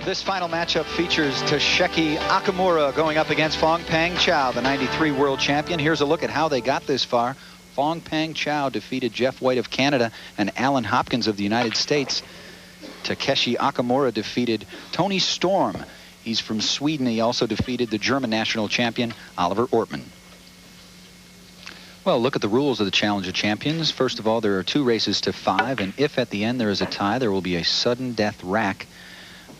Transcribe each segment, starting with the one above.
This final matchup features Takeshi Okumura going up against Fong-Pang Chao, the '93 world champion. Here's a look at how they got this far. Fong-Pang Chao defeated Jeff White of Canada and Alan Hopkins of the United States. Takeshi Okumura defeated Tony Storm. He's from Sweden. He also defeated the German national champion, Oliver Ortmann. Well, look at the rules of the Challenge of Champions. First of all, there are 2 races to 5, and if at the end there is a tie, there will be a sudden death rack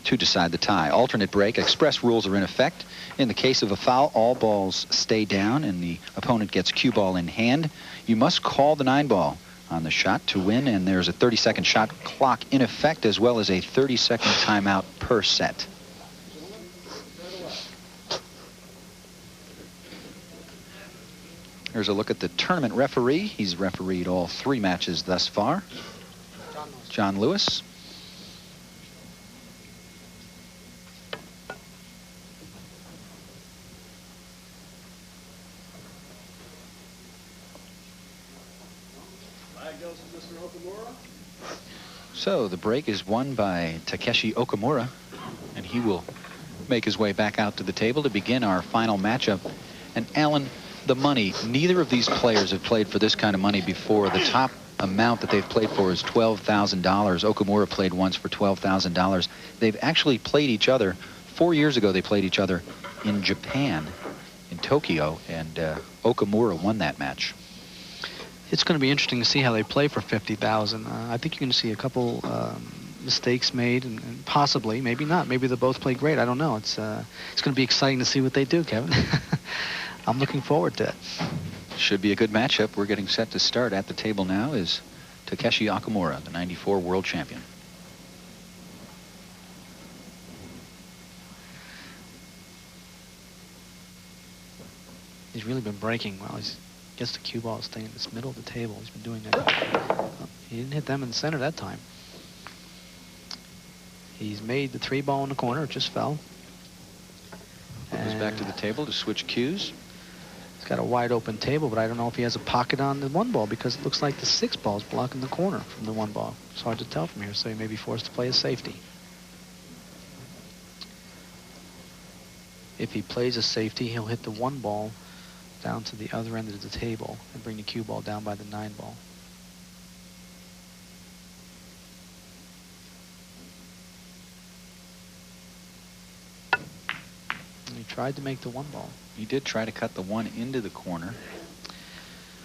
to decide the tie. Alternate break. Express rules are in effect. In the case of a foul, all balls stay down and the opponent gets cue ball in hand. You must call the 9 ball on the shot to win, and there's a 30-second shot clock in effect, as well as a 30-second timeout per set. Here's a look at the tournament referee. He's refereed all 3 matches thus far. John Lewis. So the break is won by Takeshi Okumura, and he will make his way back out to the table to begin our final matchup. And Alan, the money, neither of these players have played for this kind of money before. The top amount that they've played for is $12,000. Okumura played once for $12,000. They've actually played each other. 4 years ago, they played each other in Japan, in Tokyo, and Okumura won that match. It's going to be interesting to see how they play for $50,000. I think you're going to see a couple mistakes made, and possibly, maybe not. Maybe they'll both play great. I don't know. It's going to be exciting to see what they do, Kevin. I'm looking forward to it. Should be a good matchup. We're getting set to start. At the table now is Takeshi Okumura, the '94 world champion. He's really been breaking well. He's gets the cue ball, staying in this middle of the table. He's been doing that. Oh, he didn't hit them in the center that time. He's made the 3 ball in the corner. It just fell. Goes back to the table to switch cues. He's got a wide open table, but I don't know if he has a pocket on the 1 ball, because it looks like the 6 ball is blocking the corner from the 1 ball. It's hard to tell from here, so he may be forced to play a safety. If he plays a safety, he'll hit the 1 ball down to the other end of the table and bring the cue ball down by the 9 ball. And he tried to make the 1 ball. He did try to cut the 1 into the corner.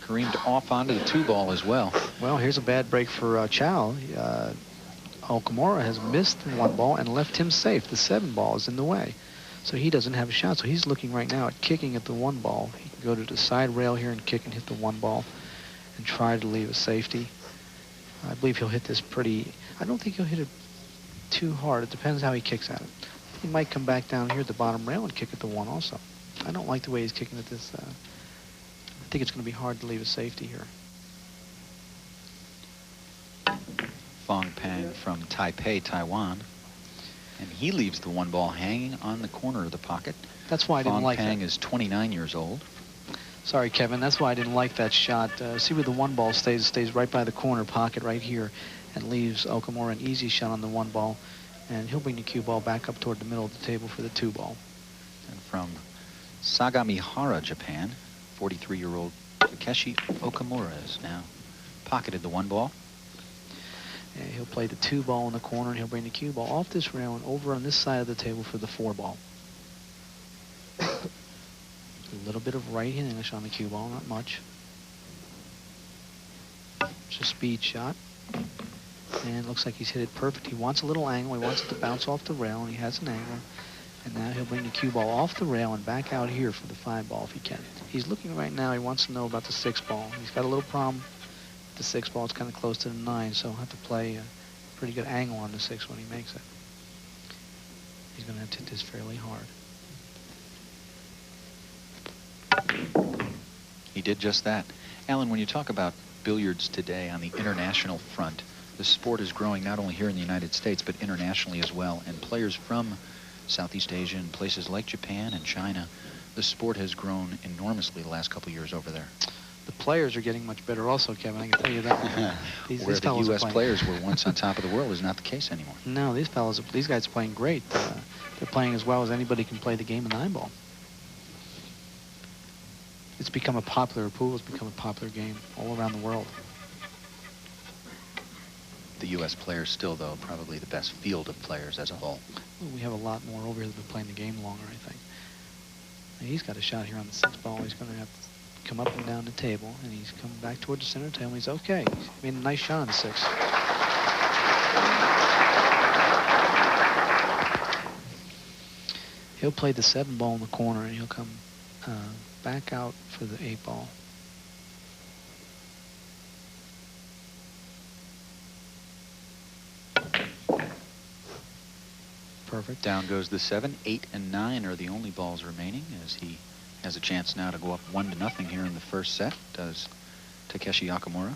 Careened off onto the 2 ball as well. Well, here's a bad break for Chao. Okumura has missed the 1 ball and left him safe. The 7 ball is in the way, so he doesn't have a shot. So he's looking right now at kicking at the 1 ball. He can go to the side rail here and kick and hit the 1 ball and try to leave a safety. I believe he'll hit this pretty. I don't think he'll hit it too hard. It depends how he kicks at it. He might come back down here at the bottom rail and kick at the 1 also. I don't like the way he's kicking at this. I think it's going to be hard to leave a safety here. Fong-Pang from Taipei, Taiwan. And he leaves the 1 ball hanging on the corner of the pocket. That's why I didn't like that. Fong-Pang is 29 years old. Sorry, Kevin. That's why I didn't like that shot. See where the 1 ball stays? Stays right by the corner pocket right here, and leaves Okumura an easy shot on the 1 ball. And he'll bring the cue ball back up toward the middle of the table for the 2 ball. And from Sagamihara, Japan, 43-year-old Takeshi Okumura has now pocketed the 1 ball. And he'll play the 2 ball in the corner, and he'll bring the cue ball off this rail and over on this side of the table for the 4 ball. A little bit of right English on the cue ball, not much. It's a speed shot. And it looks like he's hit it perfect. He wants a little angle. He wants it to bounce off the rail, and he has an angle. And now he'll bring the cue ball off the rail and back out here for the 5 ball if he can. He's looking right now. He wants to know about the 6 ball. He's got a little problem. The 6 ball is kind of close to the 9, so he'll have to play a pretty good angle on the 6 when he makes it. He's going to have to hit this fairly hard. He did just that. Alan, when you talk about billiards today on the international front, the sport is growing not only here in the United States, but internationally as well. And players from Southeast Asia and places like Japan and China, the sport has grown enormously the last couple of years over there. The players are getting much better also, Kevin. I can tell you that. Where the U.S. players were once on top of the world is not the case anymore. No, these guys are playing great. They're playing as well as anybody can play the game in 9-ball. It's become a popular pool. It's become a popular game all around the world. The U.S. players still, though, probably the best field of players as a whole. Well, we have a lot more over here that have been playing the game longer, I think. And he's got a shot here on the 6th ball. He's going to have to come up and down the table, and he's coming back toward the center table. He's okay. He's made a nice shot on the 6th. He'll play the 7 ball in the corner, and he'll come back out for the 8 ball. Perfect. Down goes the 7. 8 and 9 are the only balls remaining, as he has a chance now to go up 1-0 here in the first set. Does Takeshi Okumura.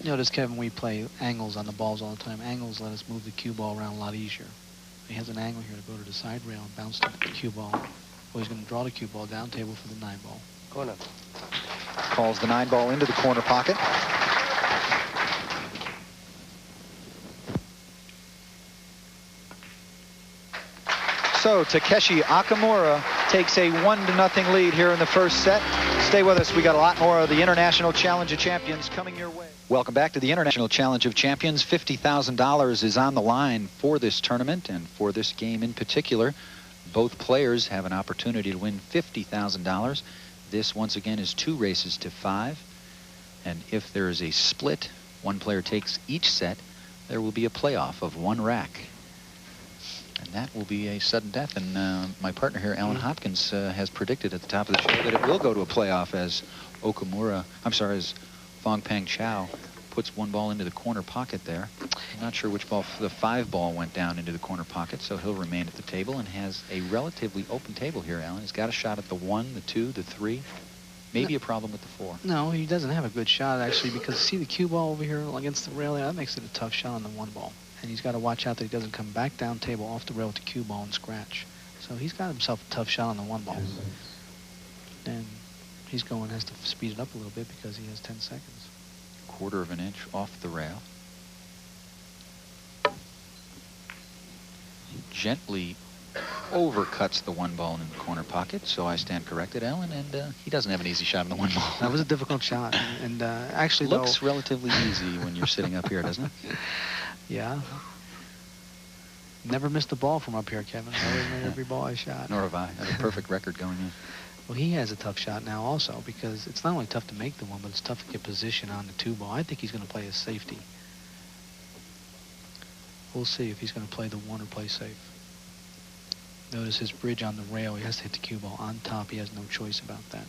Notice, Kevin, we play angles on the balls all the time. Angles let us move the cue ball around a lot easier. He has an angle here to go to the side rail and bounce the cue ball. Well, he's going to draw the cue ball down table for the 9 ball. Corner. Calls the 9 ball into the corner pocket. So Takeshi Okumura takes a 1-0 lead here in the first set. Stay with us. We got a lot more of the International Challenge of Champions coming your way. Welcome back to the International Challenge of Champions. $50,000 is on the line for this tournament and for this game in particular. Both players have an opportunity to win $50,000. This, once again, is 2 races to 5. And if there is a split, one player takes each set, there will be a playoff of 1 rack. And that will be a sudden death. And my partner here, Alan Hopkins, has predicted at the top of the show that it will go to a playoff as as Fong-Pang Chao puts 1 ball into the corner pocket there. I'm not sure which ball. The 5 ball went down into the corner pocket, so he'll remain at the table and has a relatively open table here, Alan. He's got a shot at the 1, the 2, the 3. Maybe a problem with the 4. No, he doesn't have a good shot, actually, because see the cue ball over here against the rail there? That makes it a tough shot on the 1 ball. And he's got to watch out that he doesn't come back down table off the rail with the cue ball and scratch. So he's got himself a tough shot on the 1 ball. And he's has to speed it up a little bit because he has 10 seconds. 1/4 of an inch off the rail. Gently overcuts the 1 ball in the corner pocket, so I stand corrected, Alan, and he doesn't have an easy shot on the 1 ball. That was a difficult shot, and actually, looks relatively easy when you're sitting up here, doesn't it? Yeah. Never missed a ball from up here, Kevin. I always made every ball I shot. Nor have I. I have a perfect record going in. Well, he has a tough shot now also, because it's not only tough to make the 1, but it's tough to get position on the 2 ball. I think he's going to play a safety. We'll see if he's going to play the 1 or play safe. Notice his bridge on the rail. He has to hit the cue ball on top. He has no choice about that.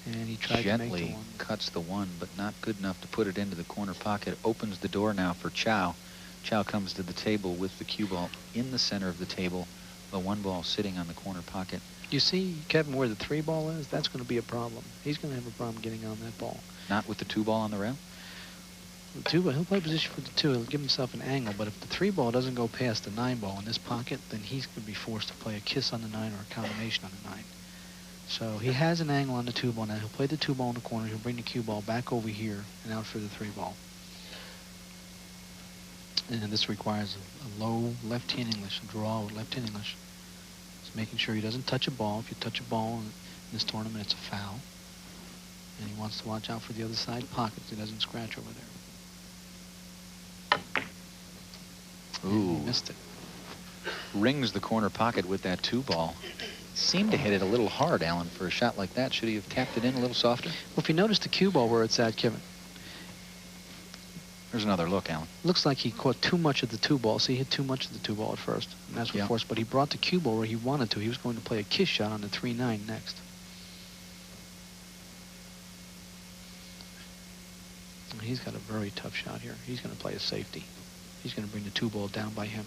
And he tried to make the 1. Cuts the 1, but not good enough to put it into the corner pocket. Opens the door now for Chao. Chao comes to the table with the cue ball in the center of the table. The 1 ball sitting on the corner pocket. You see, Kevin, where the 3 ball is? That's going to be a problem. He's going to have a problem getting on that ball. Not with the 2 ball on the rail? The 2 ball, he'll play position for the 2. He'll give himself an angle, but if the 3 ball doesn't go past the 9 ball in this pocket, then he's going to be forced to play a kiss on the 9 or a combination on the 9. So he has an angle on the 2 ball now. He'll play the 2 ball in the corner. He'll bring the cue ball back over here and out for the 3 ball. And this requires a low left-hand English, a draw with left-hand English. Just making sure he doesn't touch a ball. If you touch a ball in this tournament, it's a foul. And he wants to watch out for the other side pocket so he doesn't scratch over there. Ooh. He missed it. Rings the corner pocket with that 2 ball. Seemed to hit it a little hard, Alan, for a shot like that. Should he have tapped it in a little softer? Well, if you notice the cue ball where it's at, Kevin. There's another look, Alan. Looks like he caught too much of the 2 ball. So he hit too much of the 2 ball at first. And that's what forced. But he brought the cue ball where he wanted to. He was going to play a kiss shot on the 3-9 next. And he's got a very tough shot here. He's going to play a safety. He's going to bring the 2 ball down by him.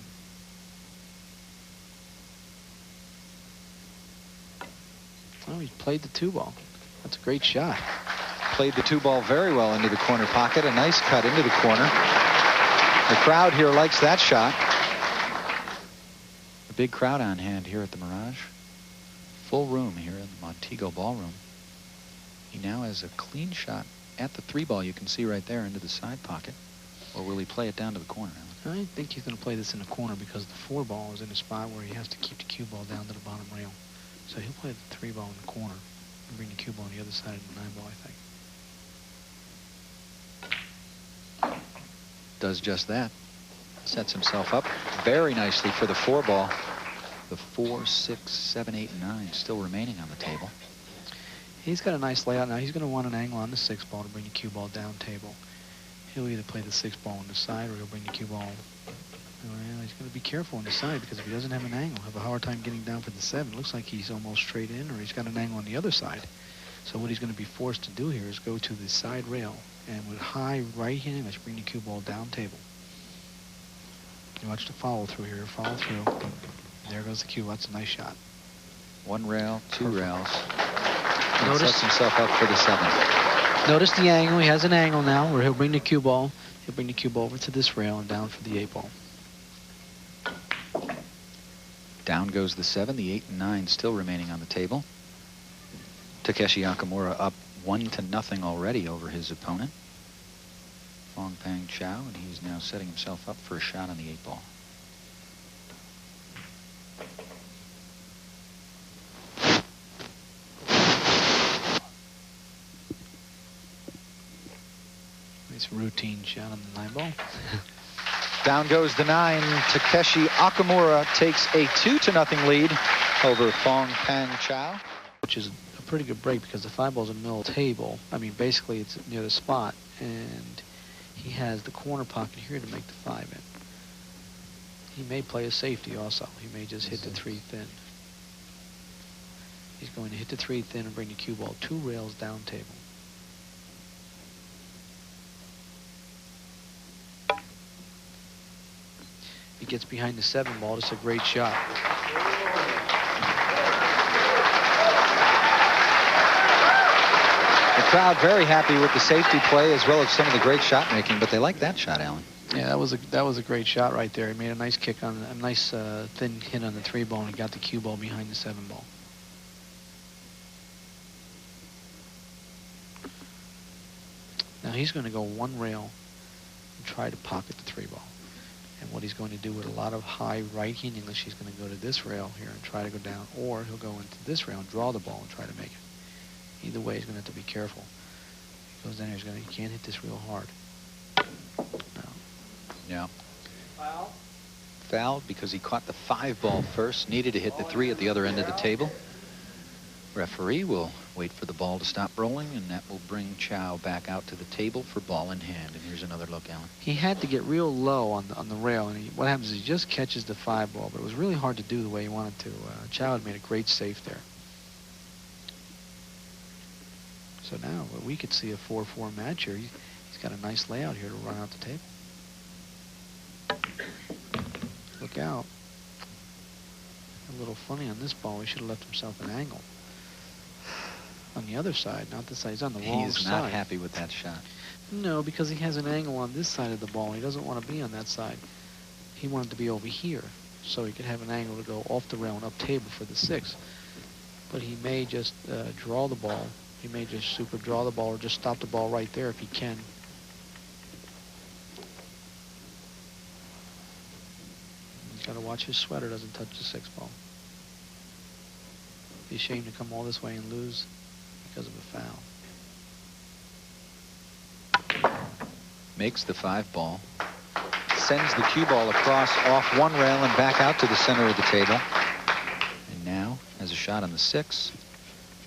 Oh, he played the 2 ball. That's a great shot. Played the 2 ball very well into the corner pocket. A nice cut into the corner. The crowd here likes that shot. A big crowd on hand here at the Mirage. full room here in the Montego Ballroom. He now has a clean shot at the 3-ball. You can see right there into the side pocket. Or will he play it down to the corner, Alan? I think he's going to play this in the corner because the 4-ball is in a spot where he has to keep the cue ball down to the bottom rail. So he'll play the 3-ball in the corner and bring the cue ball on the other side of the 9-ball, I think. Does just that. Sets himself up very nicely for the 4-ball. The 4, 6, 7, 8, and 9 still remaining on the table. He's got a nice layout now. He's going to want an angle on the 6-ball to bring the cue ball down table. He'll either play the 6-ball on the side or he'll bring the cue ball. Well, he's going to be careful on the side because if he doesn't have an angle, he'll have a hard time getting down for the 7. Looks like he's almost straight in, or he's got an angle on the other side. So what he's going to be forced to do here is go to the side rail and with high right hand, let's bring the cue ball down table. You watch the follow through here. Follow through. There goes the cue. That's a nice shot. 1 rail, 2 Perfect. rails. And sets himself up for the 7. Notice the angle. He has an angle now where he'll bring the cue ball. He'll bring the cue ball over to this rail and down for the 8-ball. Down goes the 7, the 8 and 9 still remaining on the table. Takeshi Okumura up 1-0 already over his opponent, Fong-Pang Chao, and he's now setting himself up for a shot on the 8-ball. Nice routine shot on the 9-ball. Down goes the 9. Takeshi Okumura takes a 2-0 lead over Fong-Pang Chao. Which is a pretty good break because the 5-ball's in the middle of the table. I mean, basically it's near the spot, and he has the corner pocket here to make the 5 in. He may play a safety also. He may just hit the 3 thin. He's going to hit the 3 thin and bring the cue ball 2 rails down table. He gets behind the 7-ball. It's a great shot. The crowd very happy with the safety play as well as some of the great shot making, but they like that shot, Alan. Yeah, that was a great shot right there. He made a nice kick on a nice thin hit on the 3-ball, and he got the cue ball behind the 7-ball. Now he's going to go 1 rail and try to pocket the 3-ball. And what he's going to do with a lot of high right-hand English, he's going to go to this rail here and try to go down, or he'll go into this rail and draw the ball and try to make it. Either way, he's going to have to be careful. He goes down here, he can't hit this real hard. No. Yeah. Foul. Fouled because he caught the 5-ball first, needed to hit the 3 at the other end of the table. Referee will wait for the ball to stop rolling, and that will bring Chao back out to the table for ball in hand. And here's another look, Alan. He had to get real low on the rail, and what happens is he just catches the 5-ball, but it was really hard to do the way he wanted to. Chao had made a great save there. So now we could see a 4-4 match here. He's got a nice layout here to run out the table. Look out. A little funny on this ball. He should have left himself an angle. On the other side, not this side. He's on the wrong side. He is not happy with that shot. No, because he has an angle on this side of the ball. He doesn't want to be on that side. He wanted to be over here, so he could have an angle to go off the rail and up table for the 6. But he may just draw the ball. He may just super draw the ball or just stop the ball right there if he can. He's got to watch his sweater doesn't touch the 6-ball. Be ashamed to come all this way and lose because of a foul. Makes the 5-ball. Sends the cue ball across off 1 rail and back out to the center of the table. And now has a shot on the 6.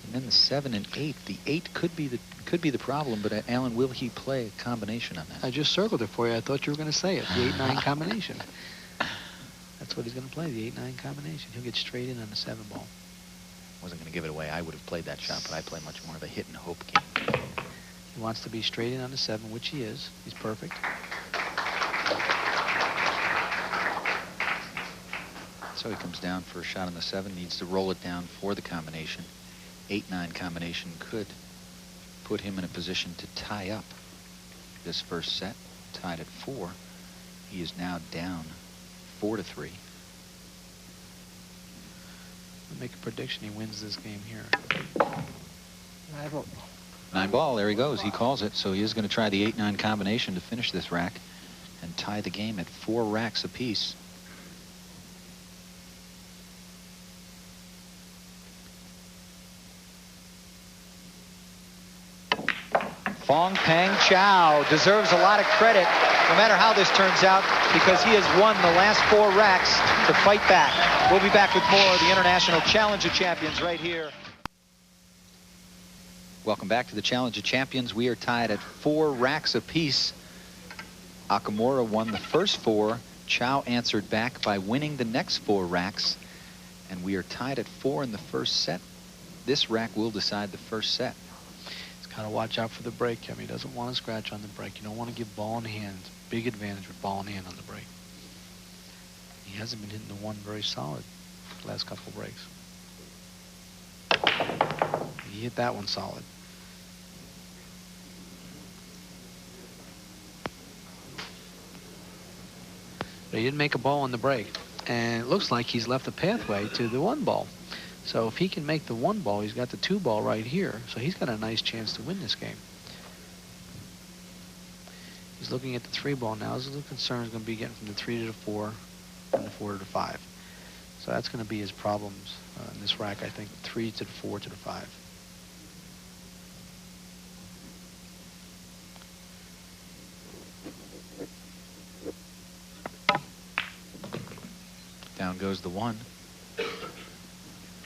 And then the 7 and 8. The 8 could be the problem, but Alan, will he play a combination on that? I just circled it for you. I thought you were going to say it. The 8-9 combination. That's what he's going to play, the 8-9 combination. He'll get straight in on the 7-ball. Wasn't going to give it away. I would have played that shot, but I play much more of a hit and hope game. He wants to be straight in on the 7, which he is. He's perfect. So he comes down for a shot on the 7, needs to roll it down for the combination. 8-9 combination could put him in a position to tie up this first set, tied at 4. He is now down 4-3. I'll make a prediction he wins this game here. 9-ball, there he goes. He calls it, so he is going to try the 8-9 combination to finish this rack and tie the game at 4 racks apiece. Fong-Pang Chao deserves a lot of credit, no matter how this turns out, because he has won the last 4 racks to fight back. We'll be back with more of the International Challenge of Champions right here. Welcome back to the Challenge of Champions. We are tied at 4 racks apiece. Okumura won the first 4. Chao answered back by winning the next 4 racks. And we are tied at 4 in the first set. This rack will decide the first set. Got to watch out for the break, Kevin. He doesn't want to scratch on the break. You don't want to give ball in hand. Big advantage with ball in hand on the break. He hasn't been hitting the 1 very solid the last couple of breaks. He hit that one solid. But he didn't make a ball on the break. And it looks like he's left a pathway to the 1 ball. So if he can make the 1 ball, he's got the 2 ball right here. So he's got a nice chance to win this game. He's looking at the 3 ball now. His little concern is going to be getting from the 3 to the 4 and the 4 to the 5. So that's going to be his problems in this rack, I think. 3 to the 4 to the 5. Down goes the 1.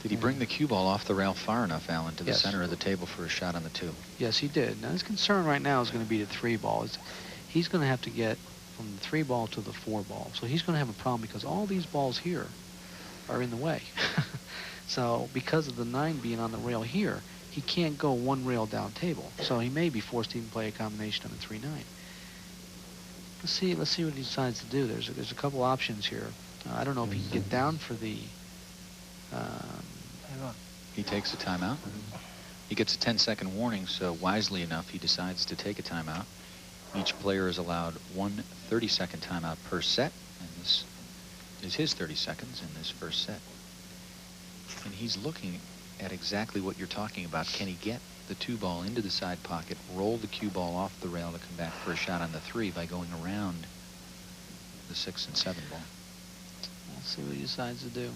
Did he bring the cue ball off the rail far enough, Alan, to the center of the table for a shot on the 2? Yes, he did. Now his concern right now is going to be the 3 ball. He's going to have to get from the 3 ball to the 4 ball. So he's going to have a problem because all these balls here are in the way. So because of the 9 being on the rail here, he can't go 1 rail down table. So he may be forced to even play a combination on the 3-9. Let's see what he decides to do. There's a couple options here. I don't know if he can get down for the. He takes a timeout. He gets a 10-second warning, so wisely enough, he decides to take a timeout. Each player is allowed 1 30-second timeout per set, and this is his 30 seconds in this first set. And he's looking at exactly what you're talking about. Can he get the 2 ball into the side pocket, roll the cue ball off the rail to come back for a shot on the 3 by going around the 6 and 7 ball? We'll see what he decides to do.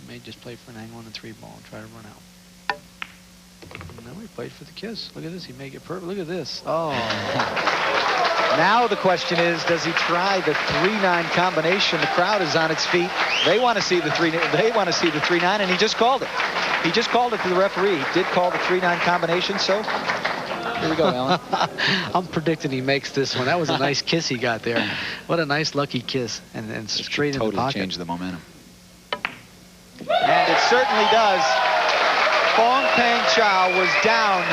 He may just play for an angle on the 3 ball and try to run out. And now he played for the kiss. Look at this. He may get perfect. Look at this. Oh. Now the question is, does he try the 3-9 combination? The crowd is on its feet. They want to see the 3. They want to see the 3-9, and he just called it. He just called it to the referee. He did call the 3-9 combination. So here we go, Alan. I'm predicting he makes this one. That was a nice kiss he got there. What a nice lucky kiss, and straight in the pocket. Totally changed the momentum. And it certainly does. Fong-Pang Chao was down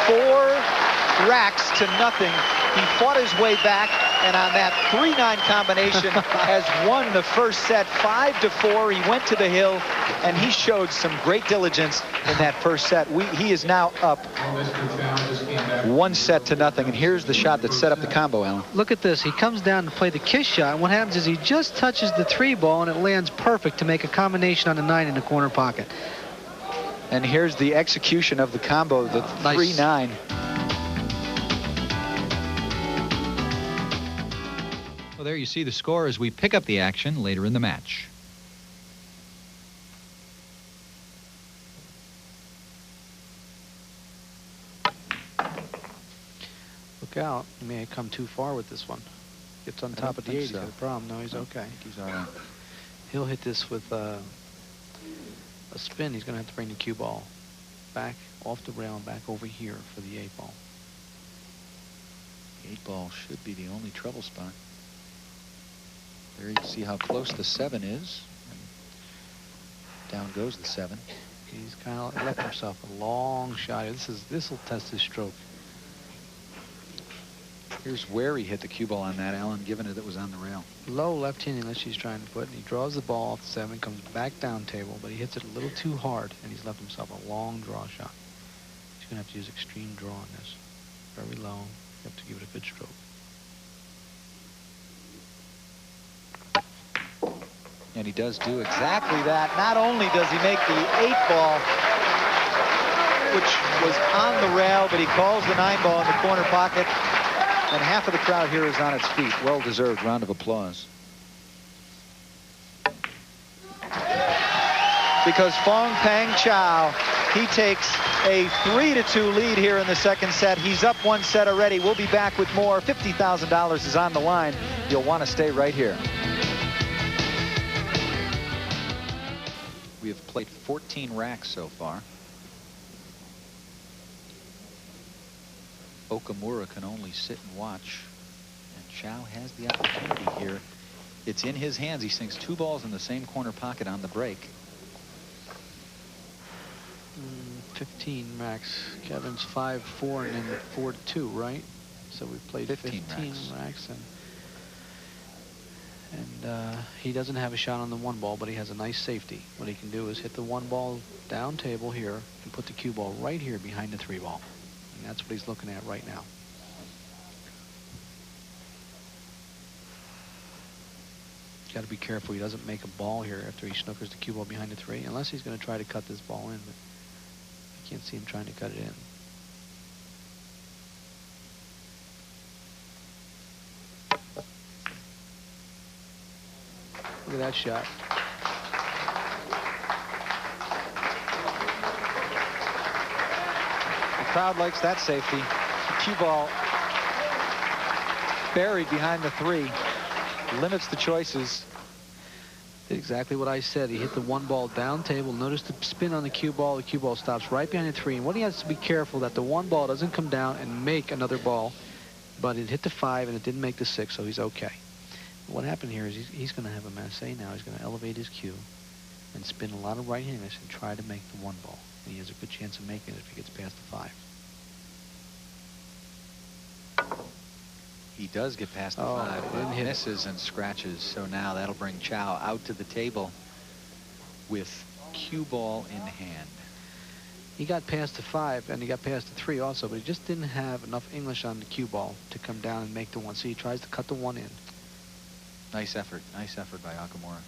4 racks to nothing. He fought his way back, and on that 3-9 combination has won the first set 5-4. He went to the hill, and he showed some great diligence in that first set. He is now up 1 set to nothing, and here's the shot that set up the combo, Alan. Look at this. He comes down to play the kiss shot, and what happens is he just touches the 3 ball, and it lands perfect to make a combination on the 9 in the corner pocket. And here's the execution of the combo, the 3-9. Well, there you see the score as we pick up the action later in the match. Look out. He may have come too far with this one. Gets on top of the 8. He's got a problem. No, he's okay. He's all right. He'll hit this with a spin. He's going to have to bring the cue ball back off the rail and back over here for the 8 ball. The 8 ball should be the only trouble spot. There you can see how close the 7 is. And down goes the 7. He's kind of left himself a long shot. This will test his stroke. Here's where he hit the cue ball on that, Alan, given it was on the rail. Low left-handed unless she's trying to put, and he draws the ball off the 7, comes back down table, but he hits it a little too hard, and he's left himself a long draw shot. He's going to have to use extreme draw on this. Very low. You have to give it a good stroke. And he does do exactly that. Not only does he make the 8-ball, which was on the rail, but he calls the 9-ball in the corner pocket. And half of the crowd here is on its feet. Well-deserved round of applause. Because Fong-Pang Chao, he takes a 3-2 lead here in the second set. He's up one set already. We'll be back with more. $50,000 is on the line. You'll want to stay right here. We have played 14 racks so far. Okumura can only sit and watch. And Chao has the opportunity here. It's in his hands. He sinks 2 balls in the same corner pocket on the break. 15 racks. Kevin's 5-4 and then 4-2, right? So we played 15 racks. And he doesn't have a shot on the 1 ball, but he has a nice safety. What he can do is hit the 1 ball down table here and put the cue ball right here behind the 3 ball. And that's what he's looking at right now. Got to be careful he doesn't make a ball here after he snookers the cue ball behind the 3, unless he's going to try to cut this ball in. But I can't see him trying to cut it in. Look at that shot. The crowd likes that safety. The cue ball buried behind the 3 limits the choices. Did exactly what I said. He hit the 1 ball down table. Notice the spin on the cue ball. The cue ball stops right behind the 3. And what he has to be careful that the 1 ball doesn't come down and make another ball. But it hit the 5 and it didn't make the 6, so he's okay. What happened here is he's going to have a masse now. He's going to elevate his cue and spin a lot of right-handers and try to make the 1 ball. And he has a good chance of making it if he gets past the 5. He does get past the 5, but misses and scratches. So now that'll bring Chao out to the table with cue ball in hand. He got past the 5 and he got past the 3 also, but he just didn't have enough English on the cue ball to come down and make the 1. So he tries to cut the 1 in. Nice effort by Okumura.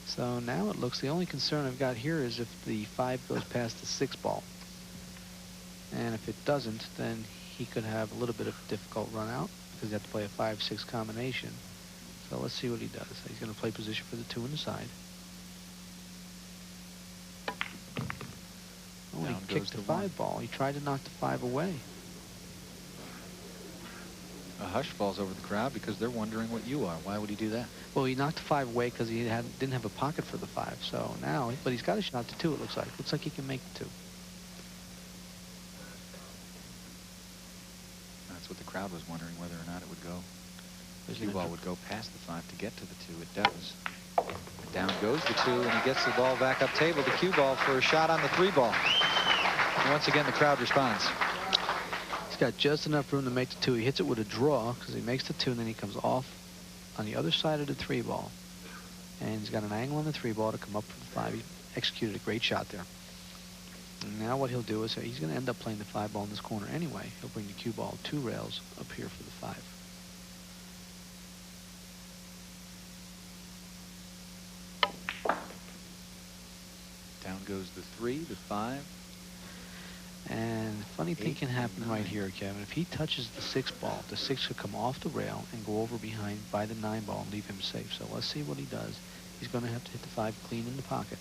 So now it looks, the only concern I've got here is if the 5 goes past the 6 ball. And if it doesn't, then he could have a little bit of a difficult run out because you have to play a 5-6 combination. So let's see what he does. He's going to play position for the 2 on the side. Oh, he kicked the 5 ball. He tried to knock the 5 away. A hush falls over the crowd because they're wondering what you are. Why would he do that? Well, he knocked the 5 away because he didn't have a pocket for the 5. So now, but he's got a shot to 2, it looks like. Looks like he can make the 2. That's what the crowd was wondering, whether or not it would go. The cue ball would go past the 5 to get to the 2. It does. Down goes the 2, and he gets the ball back up table, the cue ball, for a shot on the 3 ball. And once again, the crowd responds. He's got just enough room to make the 2. He hits it with a draw because he makes the 2, and then he comes off on the other side of the 3 ball. And he's got an angle on the 3 ball to come up for the 5. He executed a great shot there. And now what he'll do is he's going to end up playing the 5 ball in this corner anyway. He'll bring the cue ball 2 rails up here for the 5. Down goes the 3, the 5. And funny thing can happen right here, Kevin. If he touches the 6 ball, the 6 could come off the rail and go over behind by the 9 ball and leave him safe. So let's see what he does. He's going to have to hit the 5 clean in the pocket.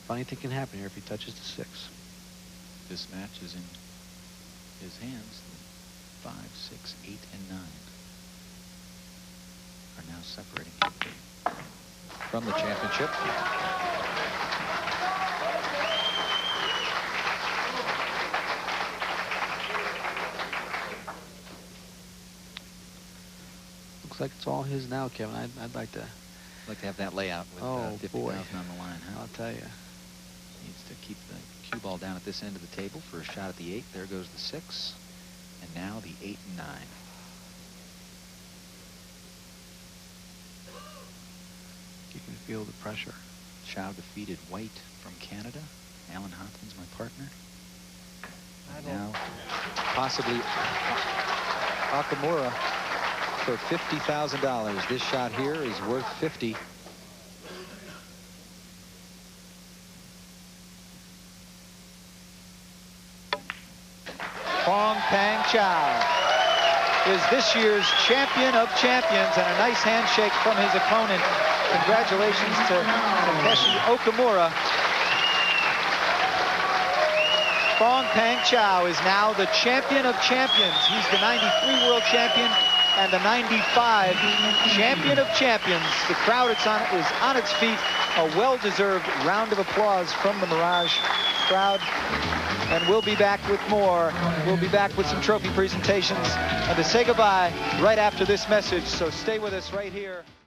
Funny thing can happen here if he touches the 6. This match is in his hands. 5, 6, 8, and 9 are now separating from the championship. Looks like it's all his now, Kevin. I'd like to have that layout with $50,000 on the line, huh? I'll tell you. Needs to keep the cue ball down at this end of the table for a shot at the 8. There goes the 6. And now the 8 and 9. You can feel the pressure. Chao defeated White from Canada. Alan Hopkins, my partner. And now, possibly Okumura for $50,000. This shot here is worth 50. Fong-Pang Chao is this year's champion of champions, and a nice handshake from his opponent. Congratulations to Takeshi Okumura. Fong-Pang Chao is now the champion of champions. He's the 93 world champion and the 95 champion of champions. The crowd is on its feet. A well-deserved round of applause from the Mirage crowd. And we'll be back with more. We'll be back with some trophy presentations and to say goodbye right after this message. So stay with us right here.